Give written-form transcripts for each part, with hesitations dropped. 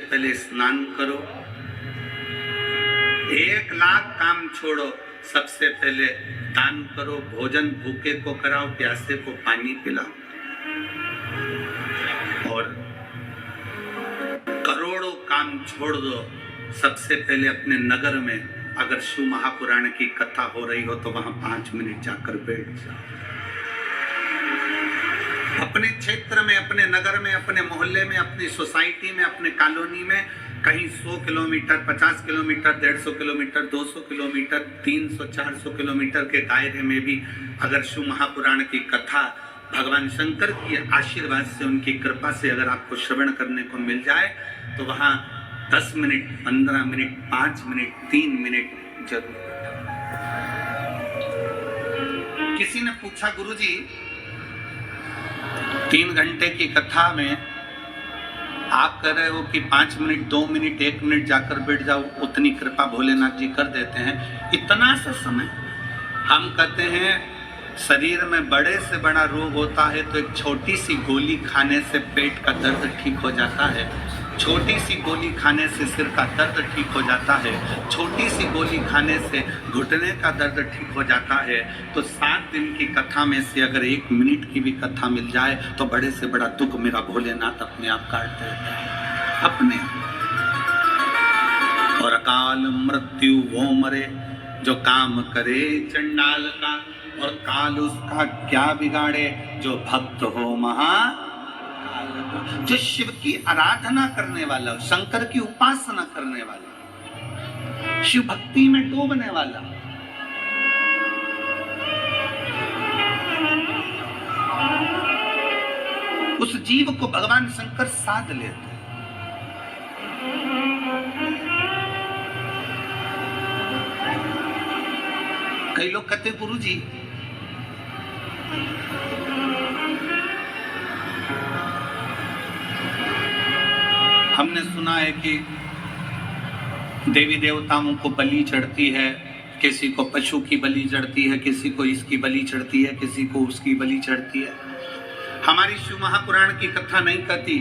पहले स्नान करो, 1,00,000 काम छोड़ो, सबसे पहले दान करो, भोजन भूखे को कराओ, प्यासे को पानी पिलाओ, और करोड़ों काम छोड़ दो, सबसे पहले अपने नगर में अगर शिव महापुराण की कथा हो रही हो तो वहां 5 मिनट जाकर बैठ जाओ। अपने क्षेत्र में, अपने नगर में, अपने मोहल्ले में, अपनी सोसाइटी में, अपने कॉलोनी में कहीं 100 kilometre, 50 kilometre, 150 kilometre, 200 kilometre, 300, 400 kilometre के दायरे में भी अगर शिव महापुराण की कथा भगवान शंकर की आशीर्वाद से, उनकी कृपा से अगर आपको श्रवण करने को मिल जाए तो वहां 10 मिनट, 15 मिनट, 5 मिनट, 3 मिनट जरूर। किसी ने पूछा, गुरुजी 3 घंटे की कथा में आप कह रहे हो कि 5 मिनट, 2 मिनट, 1 मिनट जाकर बैठ जाओ, उतनी कृपा भोलेनाथ जी कर देते हैं, इतना सा समय। हम कहते हैं शरीर में बड़े से बड़ा रोग होता है तो एक छोटी सी गोली खाने से पेट का दर्द ठीक हो जाता है, छोटी सी गोली खाने से सिर का दर्द ठीक हो जाता है, छोटी सी गोली खाने से घुटने का दर्द ठीक हो जाता है। तो 7 दिन की कथा में से अगर 1 मिनट की भी कथा मिल जाए तो बड़े से बड़ा दुख मेरा भोलेनाथ अपने आप काट देता है, अपने। और अकाल मृत्यु वो मरे जो काम करे चंडाल का, और काल उसका क्या बिगाड़े जो भक्त हो महाकाल का। जो शिव की आराधना करने वाला, शंकर की उपासना करने वाला, शिव भक्ति में डूबने वाला, उस जीव को भगवान शंकर साध लेते। कई लोग कहते गुरुजी हमने सुना है कि देवी देवताओं को बलि चढ़ती है, किसी को पशु की बलि चढ़ती है, किसी को इसकी बलि चढ़ती है, किसी को उसकी बलि चढ़ती है। हमारी शिव महापुराण की कथा नहीं कहती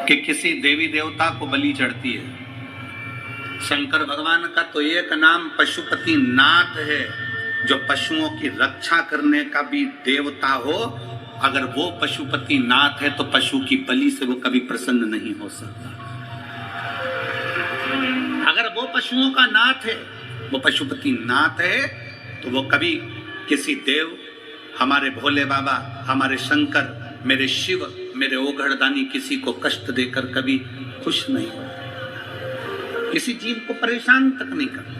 कि किसी देवी देवता को बलि चढ़ती है। शंकर भगवान का तो एक नाम पशुपति नाथ है, जो पशुओं की रक्षा करने का भी देवता हो। अगर वो पशुपति नाथ है तो पशु की बलि से वो कभी प्रसन्न नहीं हो सकता। अगर वो पशुओं का नाथ है, वो पशुपति नाथ है, तो वो कभी किसी देव, हमारे भोले बाबा, हमारे शंकर, मेरे शिव, मेरे ओघड़दानी किसी को कष्ट देकर कभी खुश नहीं हो, किसी जीव को परेशान तक नहीं करता।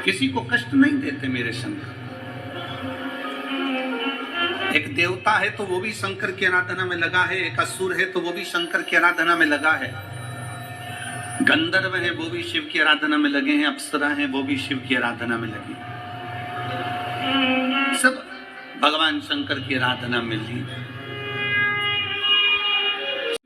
किसी को कष्ट नहीं देते मेरे शंकर। एक देवता है तो वो भी शंकर की आराधना में लगा है, एक असुर है तो वो भी शंकर की आराधना में लगा है, गंधर्व है वो भी शिव की आराधना में लगे हैं, अप्सरा है वो भी शिव की आराधना में लगे, सब भगवान शंकर की आराधना में ली।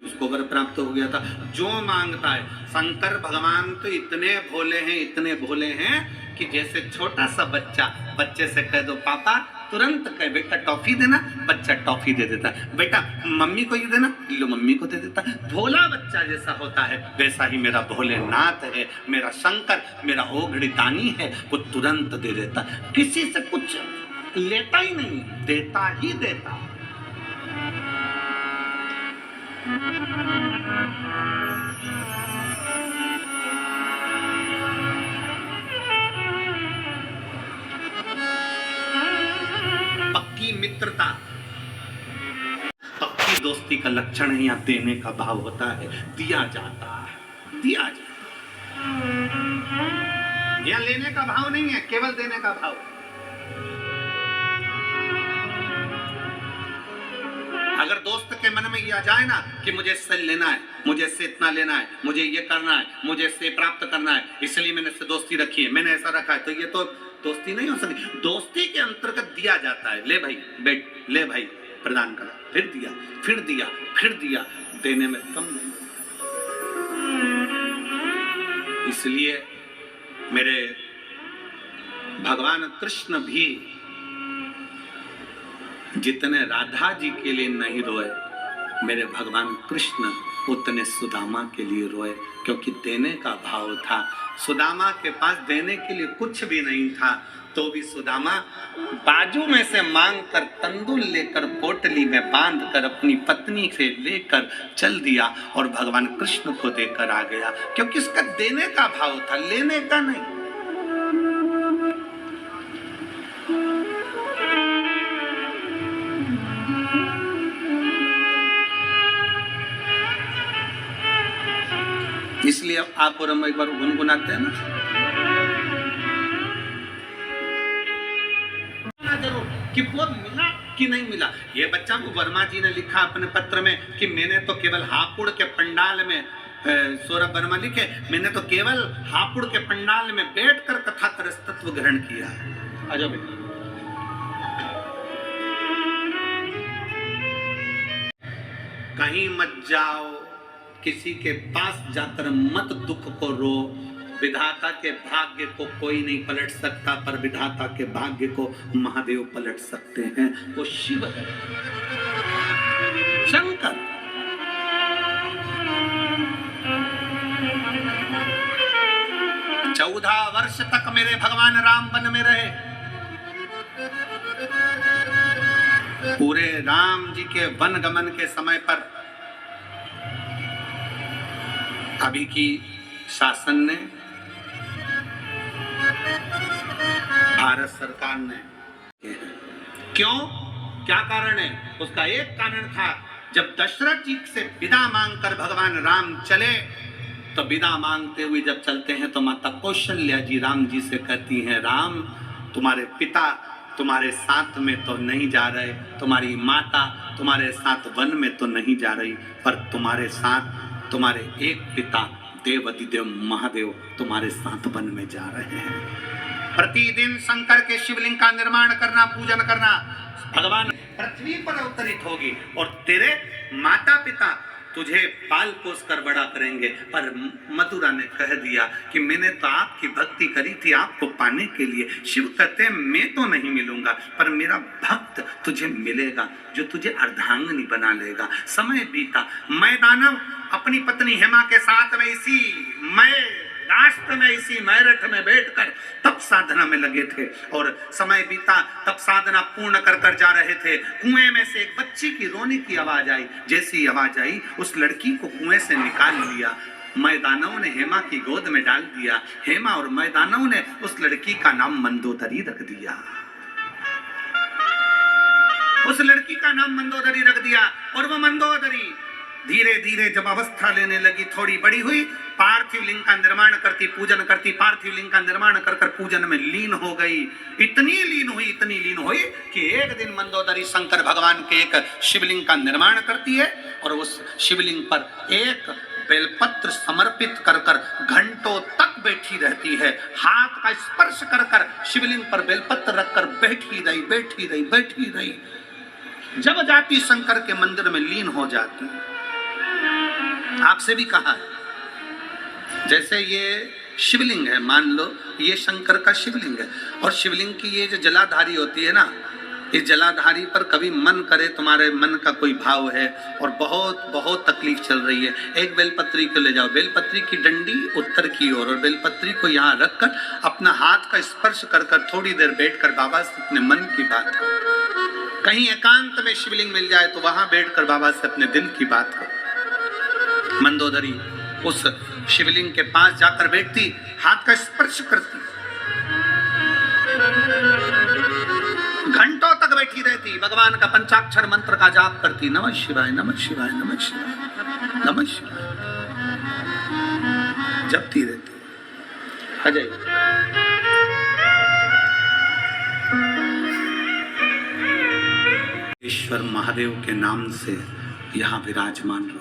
उसको वर प्राप्त हो गया था, जो मांगता है। शंकर भगवान तो इतने भोले हैं, इतने भोले हैं कि जैसे छोटा सा बच्चा, बच्चे से कह दो पापा, तुरंत कहे बेटा टॉफी देना, बच्चा टॉफी दे देता, बेटा मम्मी को ये देना, लो मम्मी को दे देता। भोला बच्चा जैसा होता है वैसा ही मेरा भोलेनाथ है, मेरा शंकर, मेरा ओघड़दानी है, वो तुरंत दे देता, किसी से कुछ लेता ही नहीं, देता ही देता। पक्की मित्रता, पक्की दोस्ती का लक्षण ही यहाँ देने का भाव होता है, दिया जाता है, दिया जाता है। यहाँ लेने का भाव नहीं है, केवल देने का भाव। अगर दोस्त के मन में यह आ जाए ना कि मुझे इससे लेना है, मुझे इससे इतना लेना है, मुझे ये करना है, मुझे इससे प्राप्त करना है, इसलिए मैंने इससे दोस्ती रखी है, मैंने ऐसा रखा है, तो ये तो दोस्ती नहीं हो सकती। दोस्ती के अंतर्गत दिया जाता है, ले भाई बैठ, ले भाई प्रदान करा, फिर दिया, फिर दिया, फिर दिया, देने में कम नहीं। इसलिए मेरे भगवान कृष्ण भी जितने राधा जी के लिए नहीं रोए, मेरे भगवान कृष्ण उतने सुदामा के लिए रोए, क्योंकि देने का भाव था। सुदामा के पास देने के लिए कुछ भी नहीं था, तो भी सुदामा बाजू में से मांग कर तंदुल लेकर पोटली में बांध कर अपनी पत्नी से लेकर चल दिया और भगवान कृष्ण को देकर आ गया, क्योंकि उसका देने का भाव था, लेने का नहीं। इसलिए अब आप और हम एक बार गुनगुनाते हैं ना, जरूर कि वो मिला कि नहीं मिला। ये बच्चा को वर्मा जी ने लिखा अपने पत्र में कि मैंने तो केवल हापुड़ के पंडाल में, सौरभ वर्मा लिखे, मैंने तो केवल हापुड़ के पंडाल में बैठकर कथा कर तत्व ग्रहण किया। आ जाओ बेटा। कहीं मत जाओ, किसी के पास जाकर मत दुख को रो। विधाता के भाग्य को कोई नहीं पलट सकता, पर विधाता के भाग्य को महादेव पलट सकते हैं। वो शिव है, शंकर। चौदह वर्ष तक मेरे भगवान राम वन में रहे। पूरे राम जी के वन गमन के समय पर अभी की शासन ने, भारत सरकार ने, क्यों, क्या कारण है? उसका एक कारण था, जब दशरथ जी से विदा मांगकर भगवान राम चले, तो विदा मांगते हुए जब चलते हैं तो माता कौशल्या जी राम जी से कहती हैं, राम तुम्हारे पिता तुम्हारे साथ में तो नहीं जा रहे, तुम्हारी माता तुम्हारे साथ वन में तो नहीं जा रही, पर तुम्हारे साथ तुम्हारे एक पिता देवाधिदेव महादेव तुम्हारे साथ वन में जा रहे हैं। प्रतिदिन शंकर के शिवलिंग का निर्माण करना, पूजन करना, भगवान पृथ्वी पर अवतरित होगी और तेरे माता पिता तुझे पाल पोस कर बड़ा करेंगे। पर मथुरा ने कह दिया कि मैंने तो आपकी भक्ति करी थी आपको पाने के लिए। शिव कहते हैं मैं तो नहीं मिलूंगा, पर मेरा भक्त तुझे मिलेगा जो तुझे अर्धांगिनी बना लेगा। समय बीता, मैं दानव अपनी पत्नी हेमा के साथ में इसी राष्ट्र में, इसी मेरठ में बैठकर तप साधना में लगे थे, और समय बीता, तप साधना पूर्ण कर कर जा रहे थे। कुएं में से एक बच्ची की रोने की आवाज आई। जैसी आवाज आई, उस लड़की को कुएं से निकाल लिया। मैदानव ने हेमा की गोद में डाल दिया। हेमा और मैदानव ने उस लड़की का नाम मंदोदरी रख दिया। उस लड़की का नाम मंदोदरी रख दिया, और वो मंदोदरी धीरे धीरे जब अवस्था लेने लगी, थोड़ी बड़ी हुई, पार्थिव लिंग का निर्माण करती, पूजन करती, पार्थिव लिंग का निर्माण कर कर पूजन में लीन हो गई। इतनी लीन हुई कि एक दिन मंदोदरी शंकर भगवान के एक शिवलिंग का निर्माण करती है, और उस शिवलिंग पर एक बेलपत्र समर्पित कर कर घंटों तक बैठी रहती है। हाथ का स्पर्श कर कर शिवलिंग पर बेलपत्र रखकर बैठी रही। जब जाती शंकर के मंदिर में लीन हो जाती। आपसे भी कहा है, जैसे ये शिवलिंग है, मान लो ये शंकर का शिवलिंग है, और शिवलिंग की ये जो जलाधारी होती है ना, इस जलाधारी पर कभी मन करे, तुम्हारे मन का कोई भाव है और बहुत बहुत तकलीफ चल रही है, एक बेलपत्री को ले जाओ। बेलपत्री की डंडी उत्तर की ओर, और बेलपत्री को यहाँ रखकर अपना हाथ का स्पर्श कर कर थोड़ी देर बैठकर बाबा से अपने मन की बात करो। कहीं एकांत में शिवलिंग मिल जाए तो वहां बैठकर बाबा से अपने दिल की बात करो। मंदोदरी उस शिवलिंग के पास जाकर बैठती, हाथ का स्पर्श करती, घंटों तक बैठी रहती, भगवान का पंचाक्षर मंत्र का जाप करती, नमः शिवाय नमः शिवाय नमः शिवाय नमः शिवाय जपती रहती। अजय ईश्वर महादेव के नाम से यहाँ विराजमान रहूंगा।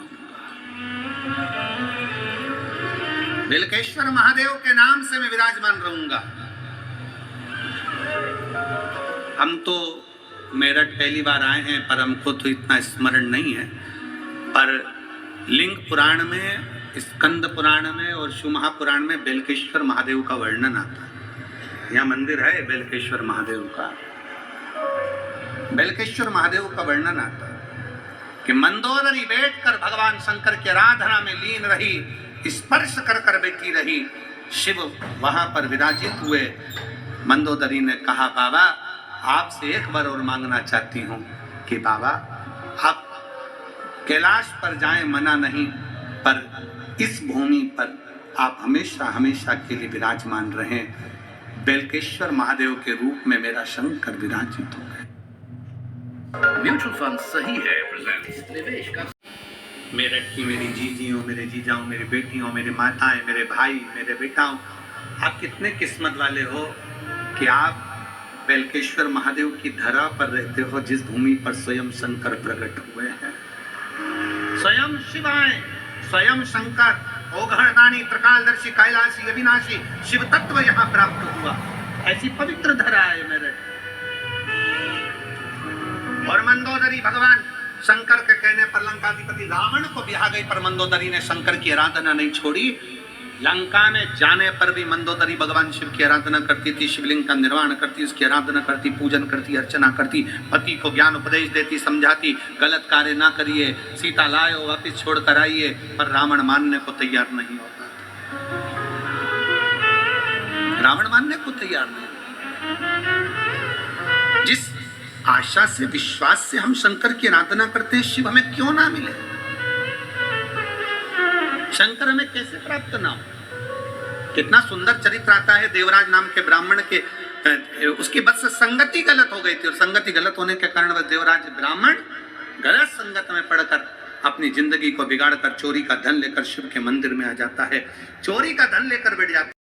बिलकेश्वर महादेव के नाम से मैं विराजमान रहूंगा। हम तो मेरठ पहली बार आए हैं, पर हमको तो इतना स्मरण नहीं है, पर लिंग पुराण में, स्कंद पुराण में और शिव महापुराण में बेलकेश्वर महादेव का वर्णन आता है। यहाँ मंदिर है बेलकेश्वर महादेव का। बेलकेश्वर महादेव का वर्णन आता है कि मंदोदरी बैठकर भगवान शंकर की आराधना में लीन रही, स्पर्श कर कर बैठी रही। शिव वहां पर विराजित हुए। मंदोदरी ने कहा, बाबा आपसे एक बार और मांगना चाहती हूँ कि बाबा आप कैलाश पर जाएं, मना नहीं, पर इस भूमि पर आप हमेशा हमेशा के लिए विराजमान रहें। बेलकेश्वर महादेव के रूप में मेरा शंकर विराजित हो गए। म्यूचुअल फंड सही है प्रेजेंट निवेश का। मेरठ मेरी जीजियों, मेरे जीजाओं, मेरी बेटियों, मेरी माताएं, मेरे भाई, मेरे बेटाओं, आप कितने किस्मत वाले हो कि आप बेलकेश्वर महादेव की धरा पर रहते हो, जिस भूमि पर स्वयं शंकर प्रकट हुए हैं। स्वयं शिवाय, स्वयं शंकर, ओघड़दानी, त्रिकालदर्शी, कैलाशी, अविनाशी शिव तत्व यहाँ प्राप्त हुआ। ऐसी पवित्र धरा है मेरठ। और मंदोदरी भगवान शंकर के कहने पर लंकाधिपति रावण को ब्याह गई, पर मंदोदरी ने शंकर की आराधना नहीं छोड़ी। लंका में जाने पर भी मंदोदरी भगवान शिव की आराधना करती थी, शिवलिंग का निर्माण करती, उसकी आराधना करती, पूजन करती, अर्चना करती, पति को ज्ञान उपदेश देती, समझाती, गलत कार्य ना करिए, सीता लाओ वापिस छोड़ कर आइए। पर रावण मानने को तैयार नहीं होता, रावण मानने को तैयार नहीं। जिस आशा से, विश्वास से हम शंकर की आराधना करते हैं, शिव हमें क्यों ना मिले, शंकर हमें कैसे प्राप्त ना हो। कितना सुंदर चरित्र आता है देवराज नाम के ब्राह्मण के। उसकी बस संगति गलत हो गई थी, और संगति गलत होने के कारण वह देवराज ब्राह्मण गलत संगत में पड़कर अपनी जिंदगी को बिगाड़कर चोरी का धन लेकर शिव के मंदिर में आ जाता है, चोरी का धन लेकर बैठ जाता है।